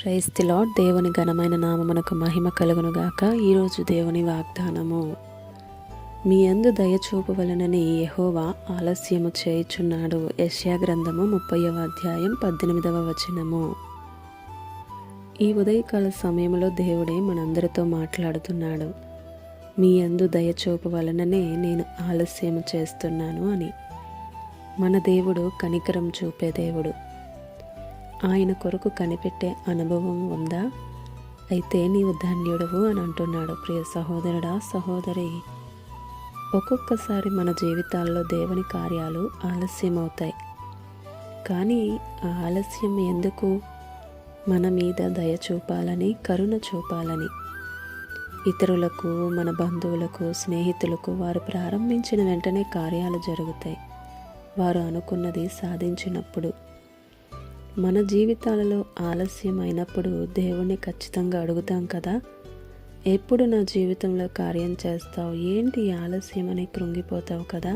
Praise the lord. దేవుని ఘనమైన నామమునకు మహిమ కలుగునుగాక. ఈరోజు దేవుని వాగ్దానము. మీ యందు దయ చూపవలనని యెహోవా ఆలస్యము చేయుచున్నాడు. యెషయా గ్రంథము 30వ అధ్యాయం 18వ వచనము. ఈ ఉదయకాల సమయంలో దేవుడే మనందరితో మాట్లాడుతున్నాడు. మీ యందు దయ చూపవలననే నేను ఆలస్యము చేస్తున్నాను అని. మన దేవుడు కనికరం చూపే దేవుడు. ఆయన కొరకు కనిపెట్టే అనుభవం ఉందా? అయితే నీవు ధన్యుడవు అని అంటున్నాడు. ప్రియ సహోదరుడా, సహోదరి, ఒక్కొక్కసారి మన జీవితాల్లో దేవుని కార్యాలు ఆలస్యమవుతాయి. కానీ ఆ ఆలస్యం ఎందుకు? మన మీద దయ చూపాలని, కరుణ చూపాలని. ఇతరులకు, మన బంధువులకు, స్నేహితులకు వారు ప్రారంభించిన వెంటనే కార్యాలు జరుగుతాయి. వారు అనుకున్నది సాధించినప్పుడు. మన జీవితాలలో ఆలస్యం అయినప్పుడు దేవుణ్ణి ఖచ్చితంగా అడుగుతాం కదా, ఎప్పుడు నా జీవితంలో కార్యం చేస్తావు, ఏంటి ఆలస్యం అని కృంగిపోతావు కదా.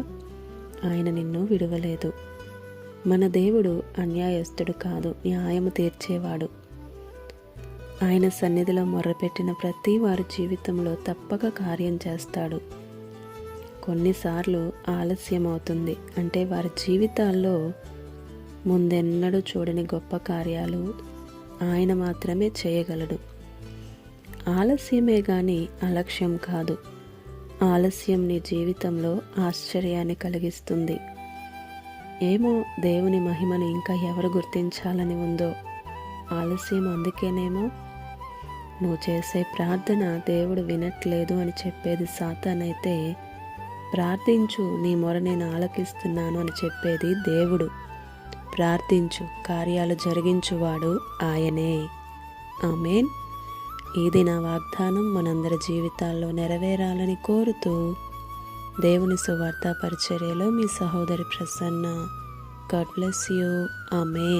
ఆయన నిన్ను విడువలేదు. మన దేవుడు అన్యాయస్తుడు కాదు, న్యాయము తీర్చేవాడు. ఆయన సన్నిధిలో మొర్రపెట్టిన ప్రతి వారి జీవితంలో తప్పక కార్యం చేస్తాడు. కొన్నిసార్లు ఆలస్యం అవుతుంది అంటే వారి జీవితాల్లో ముందెన్నడూ చూడని గొప్ప కార్యాలు ఆయన మాత్రమే చేయగలడు. ఆలస్యమే కానీ అలక్ష్యం కాదు. ఆలస్యం నీ జీవితంలో ఆశ్చర్యాన్ని కలిగిస్తుంది. ఏమో, దేవుని మహిమను ఇంకా ఎవరు గుర్తించాలని ఉందో. ఆలస్యం అందుకేనేమో. నువ్వు చేసే ప్రార్థన దేవుడు వినట్లేదు అని చెప్పేది సాతానైతే, ప్రార్థించు, నీ మొర నేను ఆలకిస్తున్నాను అని చెప్పేది దేవుడు. ప్రార్థించు, కార్యాలు జరిగించువాడు ఆయనే. ఆమేన్. ఇది నా వాగ్దానం మనందరి జీవితాల్లో నెరవేరాలని కోరుతూ, దేవుని సువార్త పరిచర్యలో మీ సహోదరి Prasanna. God bless you. Amen.